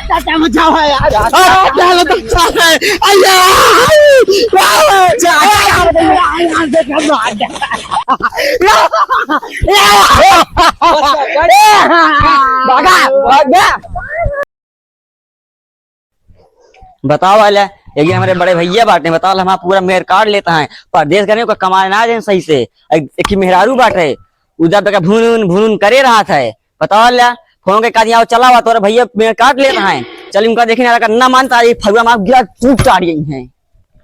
चाचा बचाओ यार। बताओ वाला एक हमारे बड़े भैया बाटे बताओ हमारा पूरा मेहर काट लेता है परदेश करने को कमाए ना दे सही से एक मेहरारू बाटे उधर तक भून करे रहा था बताओ ला फोन के काज यहाँ चला हुआ तो भैया मेहर काट लेता है चल उनका देखने करना मानता है फगुआ मार गिरा टूट चाट गई है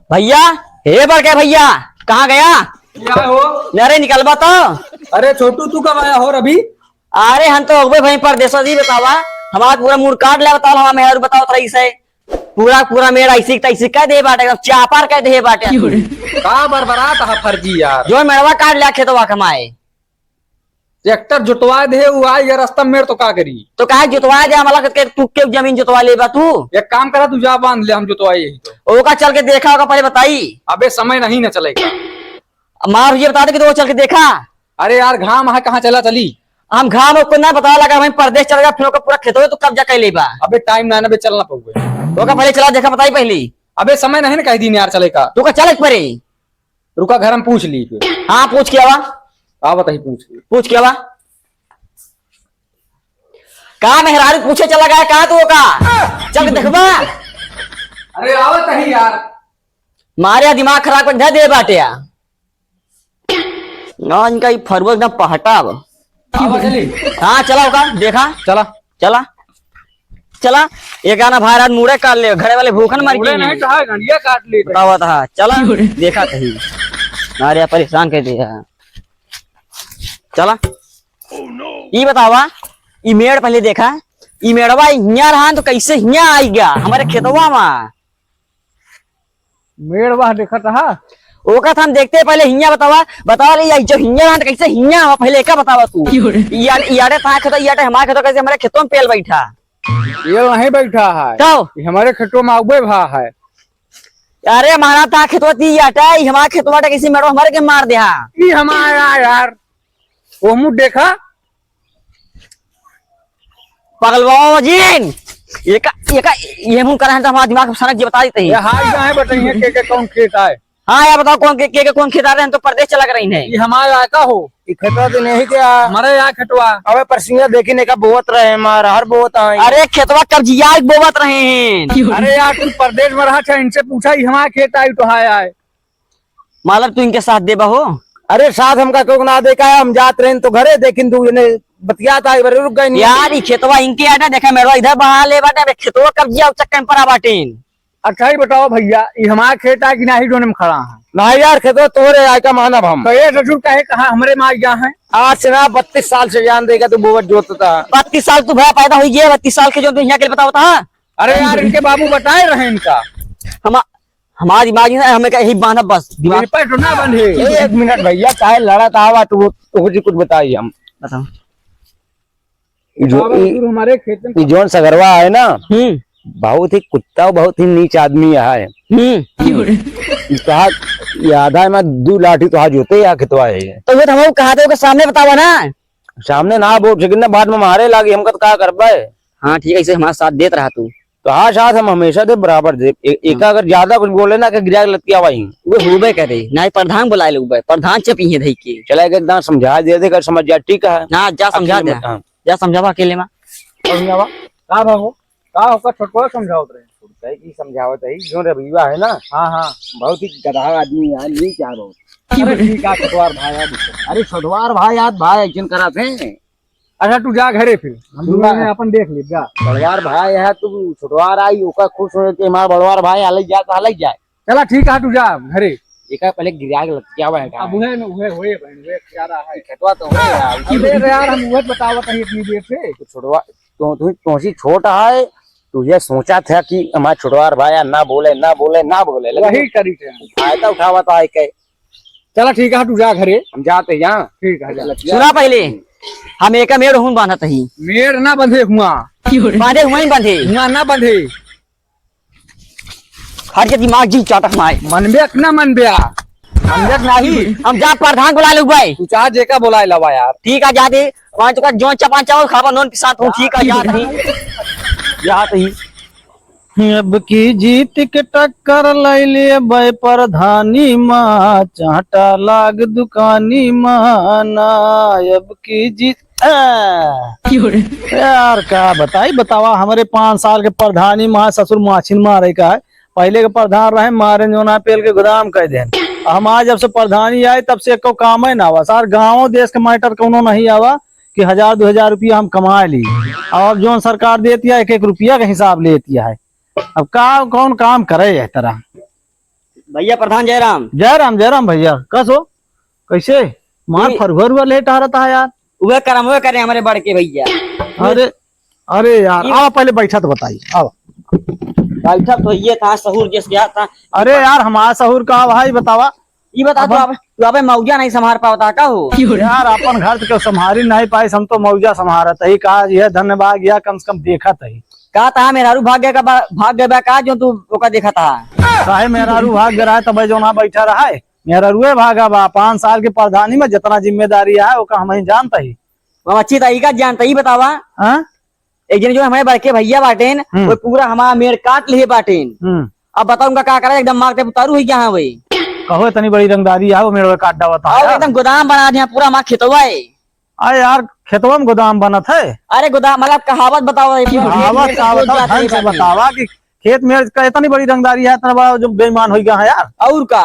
भैया हे बढ़ गया भैया कहाँ गया क्या हो? अरे निकल बा अरे छोटू तू कब आया हो अभी? अरे हम तो हो गए भाई परदेश जी बतावा हमारा पूरा मूड काट लिया बताओ हमारा मेहरारू बताओ तो ऐसे पूरा मेरा ऐसी तैसी कह दे बाटे चापार कह दे बाटे का बरबरात है फर्जी यार। जो मेड़वा काट लिया खेतवा कमाए ट्रैक्टर जुटवा दे वो आए यार रास्ता में तो का करी तो कहा जुतवा दे हमारा तू के जमीन जुतवा ले तू एक काम करा तू जा बांध ले हम जुतवाए यही तो। ओका चल के देखा होगा पहले बताई अबे समय नहीं न चलेगा। मार ये बता दे कि तो वो चल के देखा अरे यार घाम है कहाँ चला चली हम घाम को ना बता लगा हम परदेश चल गया फिर ओका पूरा खेतवा तो कब्जा कर ले बा अबे टाइम ना बे चलना पड़ेगा। ओका पहले चला देखा बताई पहली अबे समय नहीं ना कह दी यार चलेगा तू का चल परे रुका घर हम पूछ ली फिर। हाँ पूछ के आवा आ बताई पूछ के आवा कहा मेहरारू पूछे चला गया कहा तू का चल के देखबा अरे आवत ही यार मारे दिमाग खराब कर दे बाटे ना इनका फरवो एकदम पहटा चली हाँ चला होगा देखा चला चला चला ये गाना भाई रात मुड़े काट ले घरे वाले भूखन मर गए नहीं कहा घंटिया काट ली बतावा था चला देखा कहीं नारिया परेशान कर दिया चला ये बतावा ई मेड़ पहले देखा ई मेड़वा हिया रहा तो कैसे हिया आई गया हमारे खेतवा में मेड़वा देखा था ओका था हम देखते पहले हिया बतावा ले जो हिया रहा कैसे हिया पहले का बतावा तू यारे था खेत यारे हमारे खेत कैसे हमारे खेतों में पेल बैठा ये नहीं बैठा है तो हमारे खेतों में आगे भा है। अरे हमारा था खेतवा ती आटा हमारा खेतवा कैसे मेड़वा हमारे के मार दिया ये हमारा यार वो मुँह देखा पगलवा जीन ये मुंह कर हमारा दिमाग सनक जी बता देते हैं हाल जहाँ बताइए के कौन खेत है। हाँ यार बताओ कौन खेत आ रहे हैं तो परदेश चला कर रही है ये हमारे यहाँ का हो खेतवा तो नहीं क्या हमारे यहाँ खेतवा अबे परसिंगा देखने का बहुत रहे हमारा हर बहुत आए। अरे खेतवा कब्जिया बोवत रहे हैं अरे यार तू परदेश में रहा था इनसे पूछा ही हमारा खेत आई तो आए मतलब तू इनके साथ देबा हो अरे साथ हमका क्यों ना देखा है हम जात रहे तो घरे देख तू बतिया था रुक गए यार ये खेतवा इनके आटा देखा मेरा इधर बहा ले बाटे खेतवा कब्जिया चक्कर पर बाटे अच्छा ही बताओ भैया ये हमारा खेत है कि नहीं दोनों में खड़ा है ना यार खेतो तोरे आय का मानव हम तो ये ससुर कहे कहा हमारे माँ यहाँ है आज से ना 32 साल से जान देगा तू बोवट जोतता 32 साल तू भया पैदा हुई है 32 साल के जो तू यहाँ के लिए बताओ था अरे यार इनके बाबू बताए रहे इनका हमारा दिमाग हमें यही बांधा बस दिमाग पर तो ना बंधे। एक मिनट भैया चाहे लड़ा था तू कुछ बताइए हम बताओ हमारे खेत में जोन सगरवा है ना बहुत ही कुत्ता बहुत ही नीच आदमी है कहा आधा में 2 लाठी तो हाथ जोते या खेतवा है तो वो हम कहा थे सामने बतावा ना सामने ना बोल सके ना बाद में मारे लागे हमका तो क्या कर पाए। हाँ ठीक है इसे हमारा साथ देत रहा तू तो हाँ साथ हम हमेशा दे बराबर दे एक अगर ज्यादा कुछ बोले ना कि गिरा लतिया वही वो हुबे करे ना प्रधान बुलाए लोग प्रधान चपी है धई के चला एकदम समझा दे दे कर समझ जा ठीक है ना जा समझा दे जा समझावा अकेले में का भागो का होकर छोटको समझाओ रहे की समझावत है जो रविवा है ना। हाँ हाँ बहुत ही गधा आदमी है नहीं क्या बहुत अरे ठीक है छठवार भाई याद अरे छठवार भाई याद भाई ऐसे करा थे। अच्छा तू जा घरे फिर हम दोनों अपन देख ली जा बड़वार भाई है तू छठवार आई ओका खुश हो के हमारा बड़वार भाई अलग जाए तो अलग जाए। चला ठीक है तू जा घरे एक पहले गिरा के लटकिया हुआ है अब उहे उहे होए बहन वे क्या रहा है खेतवा तो है यार अबे यार हम उहे बतावत है इतनी देर से छठवा तो सी छोटा है तू ये सोचा था कि हमारा छुटवार भाई ना बोले वही करी थे आया था उठावा तो आए के चला ठीक है तू जा घरे हम जाते यहाँ ठीक है जा सुना पहले हम एक मेड़ हूँ बांधत ही मेड़ ना बंधे हुआ बांधे हुआ ही बांधे हुआ ना बंधे हर के दिमाग जी चाटक माए मनबे ना मनबे समझत नहीं हम जा प्रधान बुला लू भाई। तू चाह जेका बोला लवा यार। ठीक है जाते वहाँ तो का जो चपा चावल खावा नॉन के साथ हूँ। ठीक है जात ही जात ही। अब की जीत के टक्कर लैले बे प्रधानी माँ चाटा लाग दुकानी माना अब की जीत यार क्या बताई बतावा हमारे 5 साल के प्रधानी माँ ससुर माछिन मारे का है। पहले के प्रधान रहे मारे जो ना पेल के गोदाम कह देन। हम आज जब से प्रधानी आए तब से एको काम है ना आवा सार गाँव देश के मैटर कोनो नहीं आवा कि 1000-2000 रुपया हम कमा ली। अब जो सरकार देती है 1-1 रुपया का हिसाब लेती है। अब कौन काम करे है तरह। भैया प्रधान जयराम। जयराम भैया कसो कैसे मार फरवर लेट आ रहा है यार। वे करें हमारे बड़के भैया। अरे यार आओ पहले बैठा तो बताइए आओ। बैठा तो ये था सहूर जिस गया था। अरे यार हमारा सहूर का भाई बतावा। ये बता तू अब मौजा नहीं संभाल पाता का हो यार अपन घर तो संभारी नहीं पाई हम तो मौजा संभारत ही कहा यह धन्यवाद गया कम से कम देखा ही कहा था मेहरारू भाग गया का जो तू ओका देखा था काहे मेहरारू भाग गया है तब जो ना बैठा रहा है मेहरारूए भागा बा 5 साल के प्रधानी में जितना जिम्मेदारी है वो हम ही जानता ही अच्छी तरीका जानता ही बतावा। एक दिन जो हमारे बड़के भैया बाटेन वो पूरा हमारा मेड़ काट लिए बाटेन। अब बताऊंगा क्या करा एकदम मार के उतारू ही क्या है वही कहो इतनी बड़ी रंगदारी है वो मेरे काटा बता एकदम गोदाम बना दिया पूरा हमारा खेतवा है। अरे यार खेतवा में गोदाम बनत है। अरे गोदाम मतलब कहावत बताओ बतावा कि खेत में इतनी बड़ी रंगदारी है इतना बड़ा जो बेईमान हो गया है यार। और का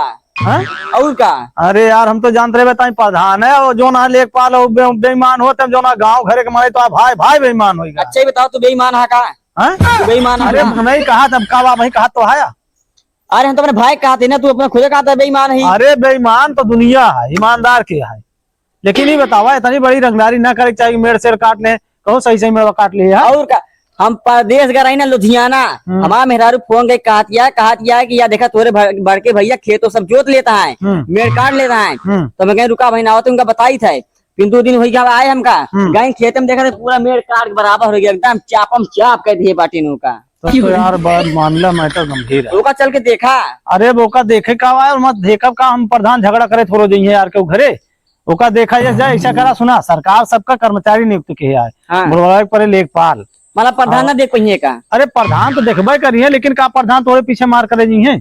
और का अरे यार हम तो जानते रहे बताई प्रधान है और जो ना लेखपाल बेईमान होते जो ना गाँव घरे के मारे तो भाई बेईमान हो गया। अच्छा ही बताओ तू बेईमान है का बेईमान। अरे नहीं कहा तब का वही कहा तो है। अरे हम तो अपने भाई कहा थे ना तू अपने खुद कहा था बेईमान है। अरे बेईमान तो दुनिया है ईमानदार के है लेकिन ये बतावा इतनी बड़ी रंगदारी ना करे चाहिए मेरे सिर काट ले कहो सही मेरा काट लिया। और का हम प्रदेश गए ना लुधियाना हमारा मेहरारू फोन के कहा कि यार देखा तोरे बड़के भैया खेतों सब जोत लेता है मेड़ काट लेता है। तो मैं कहीं रुका भाई ना उनका बताई था किंतु दिन हो गया आए हमका गए खेत में देखा पूरा मेड़ काट के बराबर हो गया एकदम चापम चाप कह दिए बाटिन का। तो यार मामला मैटर गंभीर है। ओका चल के देखा। अरे बोका देखे का मत देखा का हम प्रधान झगड़ा करे थोड़ो जाइए यार के घरे ओका देखा जाए ऐसा करा सुना सरकार सबका कर्मचारी नियुक्त किया है बुलवाए पड़े लेखपाल मतलब प्रधान ना देख पाइए का। अरे प्रधान तो देखबे करिए लेकिन का प्रधान थोड़े पीछे मार करे जी है।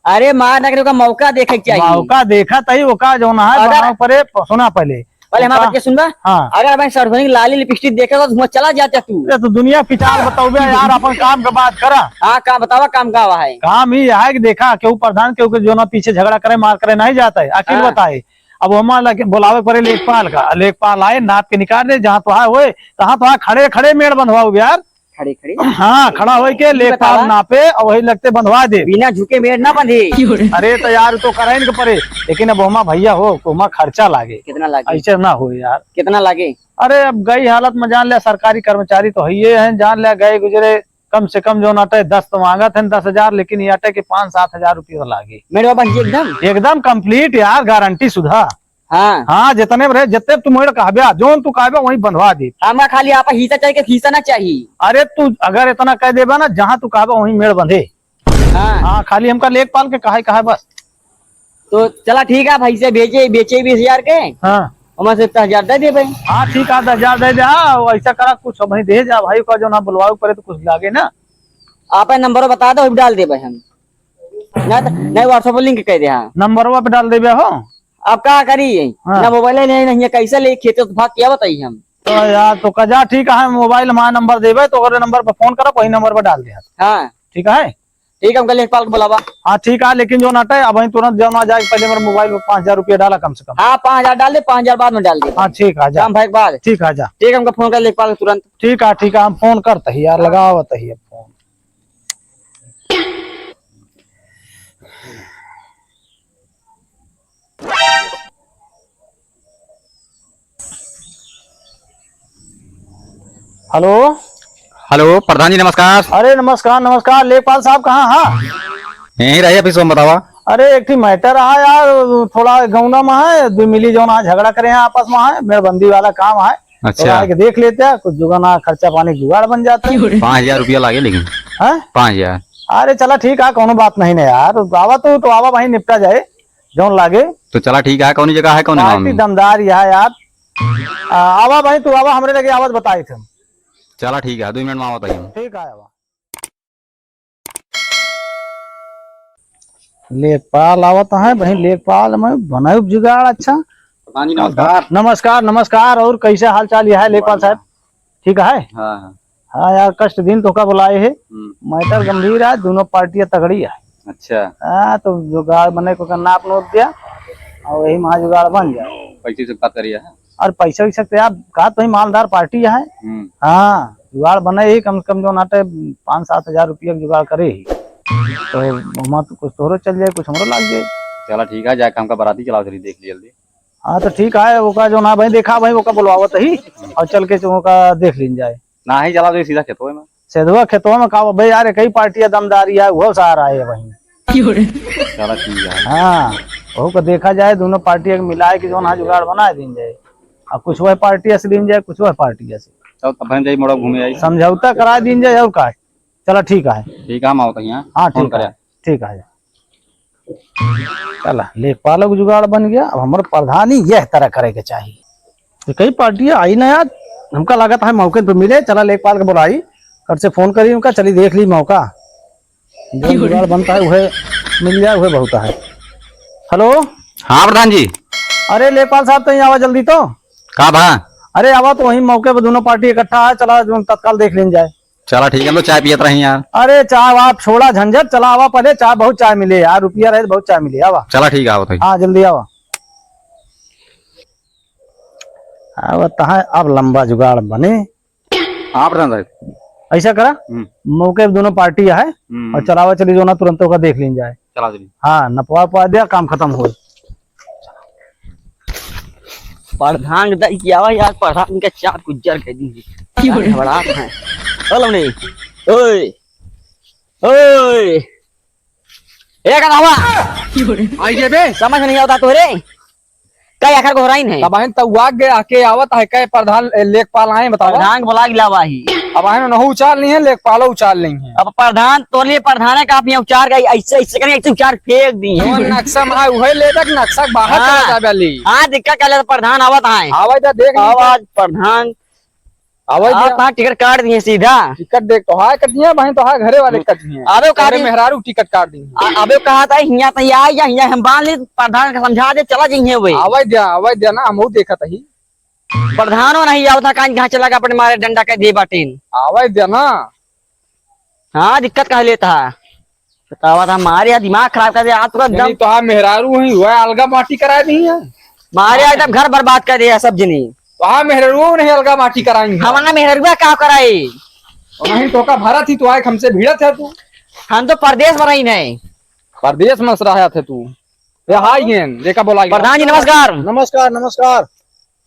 अरे मार ना का मौका देखे चाहिए मौका देखा तही ओका जो ना है परे सुना पहले हमारा बच्चे सुनबा। अगर मैं सार्वजनिक लाली लिपस्टिक देखा तो चला जाता तू दुनिया पिचार बताओ यार अपन काम का बात करा। हाँ काम बतावा काम का है काम ही है कि देखा क्यों प्रधान क्यों जो ना पीछे झगड़ा करे मार करे नहीं जाता है अकेले बताए। अब हमारा बुलावे पड़े लेखपाल का लेखपाल आए नाप के निकाल दे जहाँ तो हुए तहाँ तो खड़े खड़े मेड़ बंधवाओ यार खड़े हाँ खड़ा हो के लेखपाल नापे और वही लगते बंधवा दे बिना झुके मेड़ ना बंधे। अरे तो यार तो करे इनके परे लेकिन अब हमा भैया हो तो खर्चा लागे कितना लागे ऐसे ना हो यार कितना लागे। अरे अब गई हालत में जान लिया सरकारी कर्मचारी तो है जान लिया गए गुजरे कम से कम जो नाटे 10 तो मांगा थे 10,000 लेकिन ये अटे के 5-7 हजार रुपये लागे मेरे बाबा एकदम कंप्लीट यार गारंटी सुधा। हाँ जितने रहे जितने तुम कहबे जो तू कहबे वही बंधवा दे हमारा खाली आप हिस्सा चाहिए हिस्सा ना चाहिए। अरे तू अगर इतना कह देबा ना जहाँ तू कहबे वही मेड़ बंधे। हाँ खाली हमका लेखपाल के कहा बस तो चला ठीक है भाई से बेचे 20,000 के। हाँ हमारे से 10,000 दे दे भाई। हाँ ठीक है 10,000 दे जा ऐसा करा कुछ वही दे जा भाई का जो ना बुलवाओ पड़े तो कुछ लागे ना। आप नंबर बता दो डाल दे भाई हम नहीं व्हाट्सएप लिंक कह दे नंबर पे डाल दे हो। आप क्या करिए ना मोबाइल नहीं कैसे ले खेते तो भाग क्या बताइए हम तो यार तो कजा ठीक है मोबाइल हमारा नंबर देवे तो अगर नंबर पर फोन करो वही नंबर पर डाल दे। हाँ ठीक है हम लेखपाल को बुलावा। हाँ ठीक है लेकिन जो नाटे अब वही तुरंत जो ना जाए पहले मेरे मोबाइल में 5,000 रुपया डाला कम से कम। हाँ 5,000 डाल दे 5,000 बाद में डाल दे। हाँ ठीक है जा भाई बाद ठीक है जा ठीक है हमको फोन कर लेखपाल तुरंत। ठीक है हम फोन करते ही यार लगावत ही फोन। हेलो प्रधान जी नमस्कार। अरे नमस्कार लेखपाल साहब कहाँ। हाँ यही रही ऑफिस में बतावा। अरे एक मैटर रहा यार थोड़ा गौना में है 2 मिली जो ना झगड़ा करे हैं आपस में है मेहरबंदी वाला काम है। अच्छा देख लेते हैं कुछ जुगाना खर्चा पानी जुगाड़ बन जाता है। 5,000 रुपया लागे लेकिन 5,000। अरे चला ठीक है कोनो बात नहीं ना यार आवा तो आवा वही निपटा जाए जौन लागे। तो चला ठीक है, कौन जगह है, कौन गाँव पार्टी में? दमदार यह है यार। आवा भाई तू आवा, हमरे लगे आवाज बताए थे। चला ठीक है, 2 मिनट में आवत है। ठीक है आवा। लेखपाल आवत है भाई, लेखपाल में बनाए जुगाड़ अच्छा। प्रधान जी नमस्कार। नमस्कार नमस्कार। और कैसे हाल चाल यह है लेखपाल साहब? ठीक है। हाँ हाँ यार कष्ट दिन तो का बुलाए है, मैटर गंभीर है, दोनों पार्टियां तगड़ी है। अच्छा, हाँ तो जुगाड़ बने को नाप नोट दिया और वही महा जुगाड़ बन जाए। पैसे से बात करिए। और पैसा वैसा तो यार कहा तो ही मालदार पार्टी है। हाँ जुगाड़ बने ही कम से कम जो नाटे 5-7 हजार रुपया जुगाड़ करे ही तो वहाँ तो कुछ तोहरो चल जाए, कुछ हमरो लग जाए। चला ठीक है, जाके हमका बराती चलाओ, देख ली जल्दी। हाँ तो ठीक है, वो का जो ना भाई देखा भाई वो का बुलवावत ही और चल के वो का देख लीन जाए। ना ही चला तो सीधा खेतों में। सेधुआ खेतों में कहा भाई यार कई पार्टियां दमदारी है, वो सहारा है वही। चला ठीक है। हाँ वो को देखा जाए, दोनों पार्टियां मिलाए कि जो ना जुगाड़ बना दी जाए। अब कुछ वह पार्टी से लीन जाए, कुछ वह पार्टी से तब जाइए मोड़ा घूमे आई। समझौता करा दी जाए और का। चलो ठीक है। ठीक है, हम आवत हैं। हाँ ठीक है, ठीक है। चला लेखपाल का जुगाड़ बन गया। अब हमारे प्रधानी यह तरह करे के चाहिए। तो कई पार्टियां आई ना यार, हमका लागत है मौके पे मिले। चला लेखपाल के बुलाई कर से फोन करी उनका, चली देख ली मौका जो जुगाड़ बनता है वह मिल जाए, वह बहुत है। हेलो हाँ प्रधान जी। अरे लेखपाल साहब तो यहाँ आवा जल्दी तो। कहा भा? अरे आवा तो वही मौके पे दोनों पार्टी इकट्ठा है, चला जो तत्काल देख लें जाए। चला ठीक है, हम लोग चाय पियत रही यार। अरे चाय आप छोड़ा झंझट, चला आवा पहले, चाय बहुत चाय मिले यार, रुपया रहे बहुत चाय मिले। आवा चला ठीक है, आवत है। हाँ जल्दी आवा। अब लंबा जुगाड़ बने। हाँ प्रधान साहब। ऐसा करा मौके पे दोनों पार्टी है और चलावा चली जो ना तुरंत का देख ली जाए। चला चलिए। हाँ नपवा पवा दिया, काम खत्म हो। प्रधान किया हुआ यार, प्रधान का 4 गुज्जर कह दी बड़ा है। चलो नहीं ओए ओए एक आवा आइए बे समझ नहीं आता तोरे कई आखिर को हो रही है। तब तब आगे आके आवत है कई प्रधान लेखपाल आए बताओ। प्रधान बोला गिलावा ही अब आए नहु उचाल नहीं है, लेखपालो उचाल नहीं है। अब प्रधान तो लिए प्रधान है का आप यहाँ उचार गई ऐसे ऐसे करें, ऐसे उचार फेंक दी जो नक्शा में है वही ले तक नक्शा बाहर हाँ। चला जाबे ली। हाँ दिक्कत कर प्रधान आवत है। आवाज जा देख आवाज प्रधान आवाज आप टिकट काट दिए सीधा। टिकट देख तो हां कटिया भाई तो हां घरे वाले कटिया। अबे का मेहरारू टिकट काट दी। अबे कहा था हिया तैयार या हिया हम बांध ले, प्रधान का समझा दे चला जाइए वही। आवाज दे ना हम देखत ही। प्रधानो नहीं आवता कहाँ चला गया अपने मारे डंडा के दे बाटीन। आवाज दे ना। हाँ दिक्कत कह लेता है, बतावा था मारे यार दिमाग खराब कर दिया। तुरंत दम तो हाँ मेहरारू ही हुआ अलगा माटी करा दी है। मारे एकदम घर बर्बाद कर दिया सब जनी। तो हाँ मेहरारू नहीं अलगा माटी कराई। हमारा मेहरुआ क्या कराए? नहीं तो का भारत ही तो आए हमसे भिड़त है तू। हम तो परदेश में रही नहीं, परदेश में रहा थे तू। देखा बोला प्रधान जी नमस्कार। नमस्कार नमस्कार।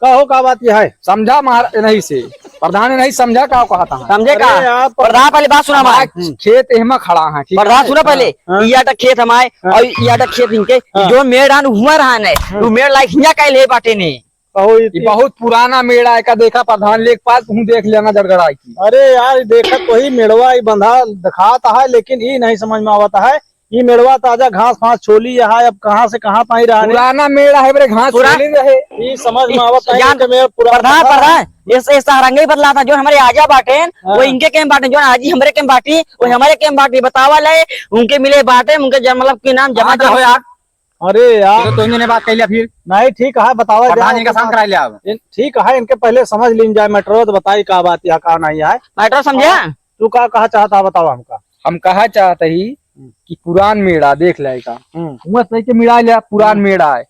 कहो का बात यह है? समझा महाराज नहीं से प्रधान ने नहीं समझा का कहा था। समझे का प्रधान? पहले बात सुना हमारे खेत एहमा खड़ा है। प्रधान सुना पहले ये तक खेत हमारे और ये तक खेत इनके जो मेड़ हुआ रहा है वो मेड़ लाइक हिया का ले बाटे ने। बहुत पुराना मेड़ा है का देखा प्रधान लेखपाल तू देख लेना जड़गड़ा की। अरे यार देखा तो ही मेड़वा ही बंधा दिखाता है, लेकिन ये नहीं समझ में आता है ये मेड़वा ताजा घास फास छोली है, अब कहाँ से कहाँ पाई रहा है। पुराना मेड़ा है बरे घास छोली रहे। ये समझ में आवत है प्रधान प्रधान ये रंग ही बदला था। जो हमारे आजा बाटे वो इनके केम बाटे, जो आजी हमारे केम बाटी वो हमारे केम बाटी। बतावा ले उनके मिले बाटे उनके मतलब के नाम जमा हो यार। अरे यार तो इन्होंने बात कर लिया फिर नहीं ठीक है बतावा प्रधान जी का साथ करा लिया। अब ठीक है इनके पहले समझ लीन जाए मेट्रो तो बताई का बात यहाँ का नहीं है। मैटर समझा तू का कहा चाहता बताओ हमका। हम कहा चाहते ही कि पुरान मेड़ा देख लेगा नहीं के मेड़ा लिया पुरान मेड़ा है।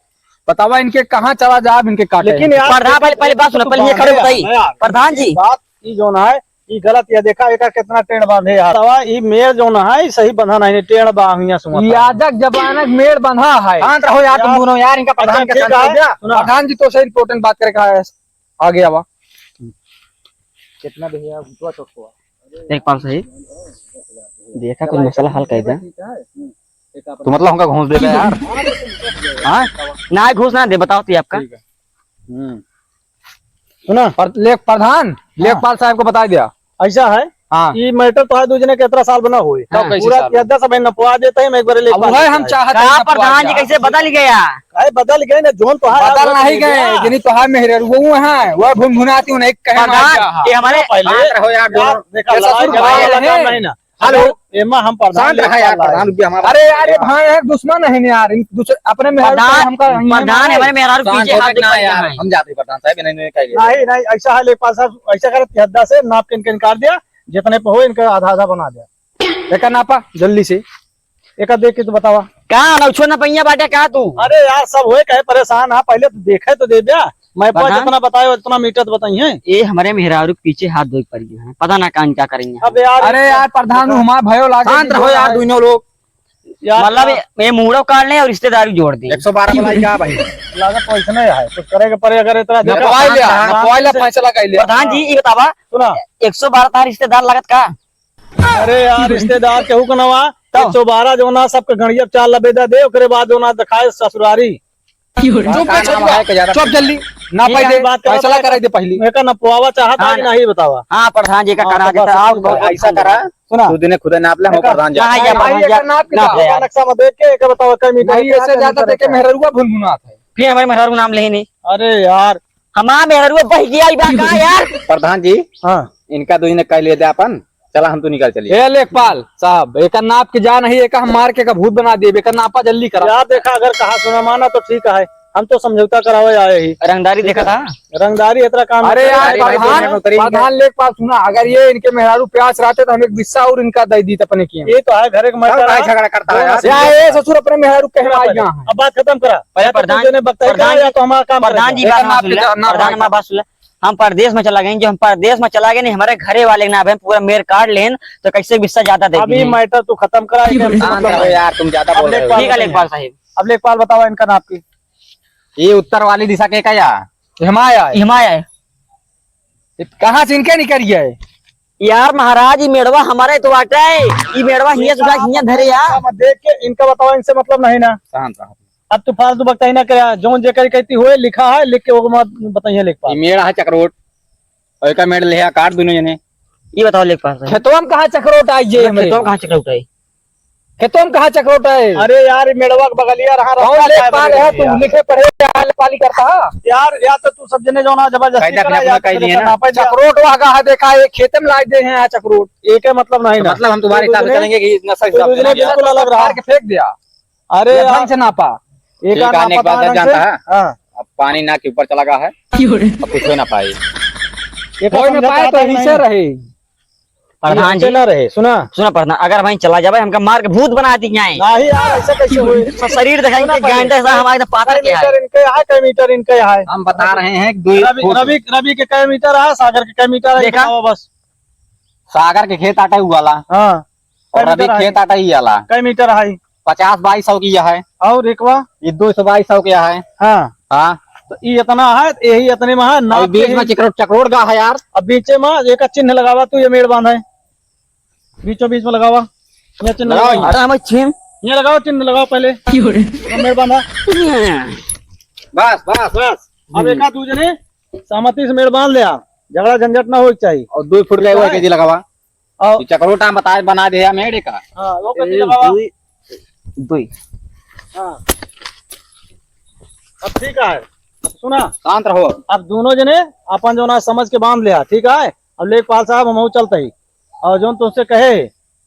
बतावा इनके कहाँ चला जा इनके काटे। लेकिन यार प्रधान पहले बात सुनो, पहले ये खड़े बताइए प्रधान जी बात ये जो ना है ये गलत। ये देखा एक कितना टेढ़ बांधे यार। ये मेड़ जो ना है सही बंधा नहीं, टेढ़ बांधिया यादक जबानक मेड़ बंधा है। शांत रहो यार तुम दोनों यार। इनका प्रधान का प्रधान जी तो सही इम्पोर्टेंट बात करके आगे आवा। कितना भैया एक पाल सही देखा कुछ मसला हल कर दे। तो मतलब हमका घूस देगा यार। हाँ ना घूस ना दे, बताओ तो आपका सुना प्रधान लेखपाल साहब को बता दिया। ऐसा है हाँ ये मैटर तो है दूजने के इतना साल बना हुए तब कैसे पूरा साल? यद्दा सब नपवा देते हैं, मैं एक बार ले अब वह हम चाहते कहा हैं प्रधान जी कैसे बदल गया? अरे बदल गए ना जोन तो है बदल नहीं गए जिन्हीं तो है मेहर वो है वह भुनभुनाती उन्हें कहे प्रधान ये हमारे पहले हो यार दोनों देखा ये लड़ाई ससुर झगड़ा भाई वाला हैं। काम नहीं ना। हेलो। एमा हम प्रधान शांत रहा यार प्रधान भी हमारा अरे यार ये भाई है दुश्मन है ना यार दूसरे अपने मेहर प्रधान हमका प्रधान हमारे मेहरारू पीछे हाथ ना दिखा यार है। हम जाते प्रधान साहब नहीं कहिए नहीं नहीं ऐसा है लेखपाल साहब, ऐसा कर हद्दा से नाप के इनके इनकार दिया, जितने पे हो इनका आधा आधा बना दिया। देखा नापा जल्दी से एक देख के तो बतावा। कहा नौछो न पहिया बाटे कहा तू? अरे यार सब हुए कहे परेशान है, पहले तो देखे तो दे दिया, मैं प्रधान? जितना बताया उतना मीटर तो बताई है। ये हमारे मेहरारू के पीछे हाथ धोई पड़ गए हैं, पता ना कान क्या करेंगे। अब यार अरे यार प्रधान हमारा भयो लागे शांत रहो यार दोनों लोग यार मतलब ये मुहूर्त काट ले और रिश्तेदारी जोड़ दे। 112 मलाई क्या भाई लागत तो ऐसा नहीं है, कुछ करेगा पड़े अगर इतना देखा- नपवाई ले फैसला कर लिया प्रधान जी ये बतावा सुना 112 था रिश्तेदार लागत का? अरे यार रिश्तेदार केहू का नवा 112 जो ना सबके गणिया चाल लबेदा दे, ओकरे बाद जो ना दिखाए ससुरारी। चुप जल्दी ना ठीक है, पहले बात करो फैसला तो- कराई दे पहले मैं का नपवावा चाहता हाँ, कि नहीं बतावा। हाँ प्रधान जी का हाँ, करा तो देता बस आप ठीक है, ऐसा करा सुना तू दिन खुद नाप ले हम प्रधान जा हाँ, या भाई प्रधान ये जा- नाप के नाप नाप ले। इसका नक्शा में देख के एक बतावा कई मीटर नहीं है, ऐसे क्या ज्यादा मीटर देखे है। मेहरुआ भुनभुनात है फिर हमारे मेहरारू नाम ले नहीं। अरे यार हमारा मेहरारू बह गया इबा का यार। प्रधान जी हाँ इनका दो कह लिए अपन चला हम तो निकल चलिए ए लेखपाल साहब एक नाप के जा नहीं एक हम मार के का भूत बना दिए एक नापा जल्दी करा यार देखा अगर कहा सुना माना तो ठीक है, हम तो समझौता करावे आए ही, रंगदारी देखा था? रंगदारी इतना काम अरे नहीं यार करे। प्रधान प्रधान लेखपाल सुना अगर ये इनके मेहरारू प्यास रहते तो हम एक बिस्सा और इनका दे दी अपने की ये तो है घर एक मैटर है। झगड़ा करता है या ये ससुर अपने मेहरारू कहे आई पहले। यहाँ अब बात खत्म करा, या तो प्रधान- तुझे बताया प्रधान या तो हमारा काम प्रधान जी करेगा। बात एक नाप सुन के ले, नाप प्रधान हमारी बात सुन ले। हम परदेश में चला गए, जो हम परदेश में चला गए नहीं हमारे घरे वाले के नाम है पूरा मेर कार्ड लेन तो कैसे बिस्सा जाता दे अभी मैटर तू खत्म करा, इसका मतलब है। यार तुम ज्यादा बोल रहे हो। ठीक है लेखपाल साहब। अब लेखपाल बतावा इनका नाप की। ये उत्तर वाली दिशा के का या हिमाया है हिमाया है कहाँ से इनके निकल गया है यार महाराज ये मेड़वा हमारे तो बाटा है, ये मेड़वा हिया सुधा हिया धरे यार। अब देख के इनका बतावा, इनसे मतलब नहीं ना। शांत रहो अब तू फालतू बकता ही ना करे, जो जेकर कहती हुए लिखा है लिख के वो मत बताइए लेखपाल। ये मेड़ है चक्रोट और का मेड़ ले काट दोनों जने ये बताओ लेखपाल साहब खेतों में कहाँ चक्रोट आई जे हमें खेतों कहाँ चक्र उठाई? खेतों में कहाँ चक्रोट है अरे यार ये मेड़वा के बगलिया रहा कौन लेखपाल है तू लिखे पढ़े पाली करता यार या तो तू सब जने जो ना जबरदस्ती कायदा करा अपना या कह तो दिए ना। नापा जा। चक्रोट वहां है देखा है खेत में ला दे हैं चक्रोट एक है मतलब नहीं ना, मतलब हम तुम्हारे तो हिसाब से दूसरे- चलेंगे कि इतना सही तो हिसाब दूसरे बिल्कुल अलग रहा। के फेंक दिया अरे ये यार ढंग से नापा एक ठीक आने के बाद जानता है हाँ अब पानी ना के ऊपर चला गया है अब कुछ हो ना पाए एक कोई ना पाए तो यहीं से रहे प्रधान जी ना रहे सुना सुना प्रधान अगर वहीं चला जाए हमका मार के भूत बना दी जाए नहीं यार ऐसा कैसे हुए। शरीर दिखाएंगे गांडे सा हमारे पाता क्या है। मीटर इनके है, कई मीटर इनके है। हम बता रहे हैं कि रवि के कई मीटर है, सागर के कई मीटर है, देखा? बताओ बस। सागर के खेत आटा हुआ ला हाँ और कई अभी मीटर है, खेत आटा ही आला कई मीटर है 50-2200 की यह है और एकवा ये 22200 की है हाँ हाँ तो ये इतना है, यही इतने में है और नाप बीच में चक्रोट का है यार अब बीचे में एक चिन्ह लगावा, तू ये मेड़ बांधा है बीचों बीच में लगावा, ये चिन्ह लगाओ लगाओ, अरे हम छिम ये लगाओ चिन्ह लगाओ पहले, ये मेड़ बांधा। बस बस बस अब एक दूजे ने सहमति से मेड़ बांध लिया, झगड़ा झंझट ना हो चाहिए। और 2 फुट का हुआ के जी लगावा और चक्रोट हम बना दिया मेरे का हाँ वो कैसे लगावा। दुई हाँ अब ठीक है, अब सुना शांत रहो अब दोनों जने अपन जो ना समझ के बांध लिया, ठीक है। अब लेखपाल साहब हम चलते ही और जो तुझसे कहे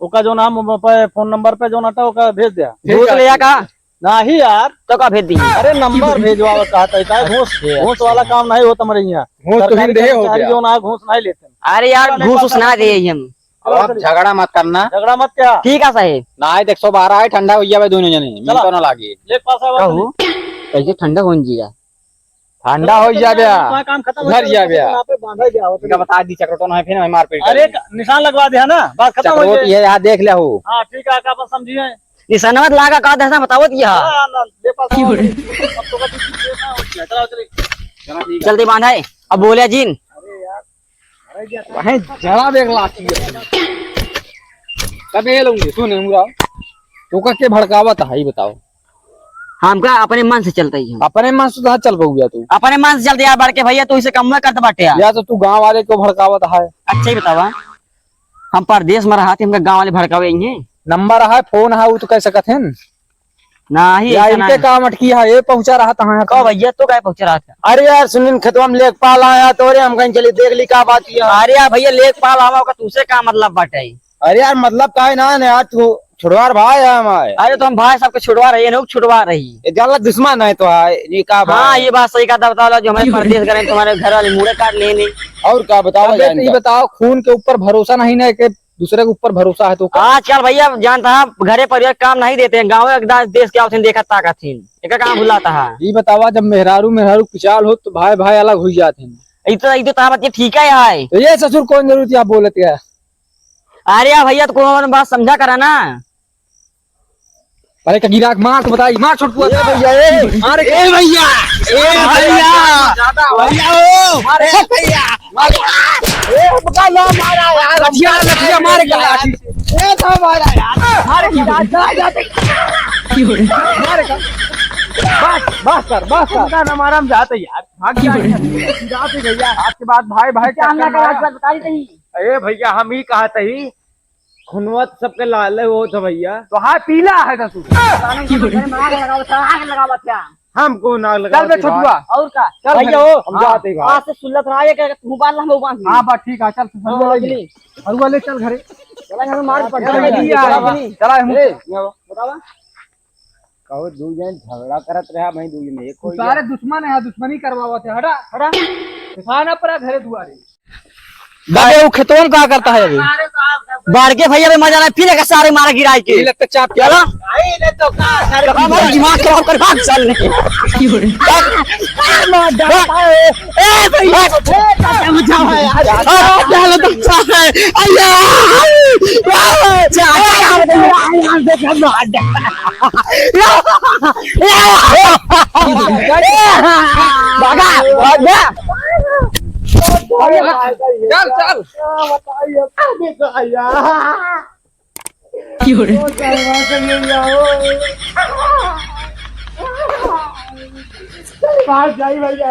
ओका जो नाम पे फोन नंबर पे जो नाटा ओका भेज दिया। भूत ले कहा नहीं यार तो का भेज दी अरे नंबर भेजवा कहता है, घूस घूस वाला काम नहीं होता हमारे यहाँ, घूस तो सरकारी हिंदे हो कर्मचारी गया। जो ना घूस नहीं लेते। अरे यार घूस उस ना दे हम अब आप झगड़ा मत करना झगड़ा मत क्या ठीक है साहेब ना है 112 है ठंडा हो गया दोनों जने मिल चला। तो ना लागी लेखपाल साहब कहू कैसे ठंडा कौन जी जाए ठंडा हो जा गया अपना काम खत्म घर जा गया। यहाँ पे बांधा गया हो इनका बता दी चक्रोट ना है फिर हमें मार पीट अरे निशान लगवा दिया ना, बात खत्म हो चक्रोट गई। ये यहाँ देख लिया हो हाँ ठीक है, आप समझिए। निशानवत लागा का दहना बतावत यह हाँ, ना, लेखपाल साहब, अब तो कभी कुछ देखना हो गया। चलो, चलिए। जल्दी बांधा है अब बोलिया जीन वहीं जरा देख लाती है कब ये लूंगी सुन हमरा तो का के भड़कावत है बताओ हमका अपने मन से चलता ही हम अपने मन से कहाँ चल गया तू अपने मन से चलते यार बढ़ के भैया तू इसे कम में करते बाटे यार या तो तू गांव वाले को भड़कावत है अच्छा ही बतावा हम परदेश में रहा थे, हमका गाँव वाले भड़कावे हैं। नंबर है, फोन है, वो तो कह सकत है नहीं या ऐसा इनके नहीं। काम अटकी है, ये पहुंचा रहा था यहाँ कहो भैया तो क्या पहुंच रहा था? अरे यार सुनिन खेतवा में लेखपाल आया तो अरे हम कहीं चले देख ली का बात किया। अरे यार भैया लेखपाल आवा होगा, तुझसे क्या मतलब बाटे? अरे यार मतलब का है ना यार तू छुड़वार भाई है हमारे। अरे तो हम भाई सबको छुड़वा रही है, छुड़वा रही। ये जाला दुश्मन है तो है ये का भाई। हाँ ये बात सही कहा था। बताओ जो हमारे परदेश करें तुम्हारे घर वाले मुड़े काट लेने। और क्या बताओ अबे तो ये बताओ, खून के ऊपर भरोसा नहीं ना, कि दूसरे के ऊपर भरोसा है तो आजकल भैया जानता है घरे परिवार काम नहीं देते हैं, गाँव देश के आवथिन देखा ताकत थी, एक काम भुलाता है। ये बतावा, जब मेहरारू पिचाल हो तो भाई भाई अलग हो जाते हैं। ये तो बात ठीक है। तो ये ससुर कौन जरूरत आप बोलत क्या? अरे यार भैया तो कोई बात समझा करा ना। अरे का गिराक मार तो बताई, मार छोट पुआ भैया अरे भैया लठिया लठिया मारे का लाठी मारे का। बस कर हमारा हम जाते यार, भाग जाते भैया। आपके बाद भाई भाई क्या अरे भैया हम ही कहा थी खुनवत सबके लाल वो था भैया। तो हाँ पीला है ससुर। हमको नाग लगा चल बे छोटुआ, और का चल भैया भाई, हो हम जाते हैं भाई। आज से सुल्लत रहा है कि मोबाइल हम लोग बांध हाँ बस ठीक है, चल हरुआ ले चल घरे। चला मार पड़ चला हम कहो दू जन झगड़ा करत रहा भाई दू जन एक हो सारे दुश्मन है, दुश्मनी करवावा थे। हटा हटा दिखाना पड़ा घरे दुआरे। बाबे वो खेतों का करता है अभी बाढ़ के भैया मजा ना फिर एक सारे मारा गिरा के ये लगता चाप चलो तो हमारा दिमाग खराब कर भाग चल ए भैया बचाओ यार क्या लगता है चल चल जाई भैया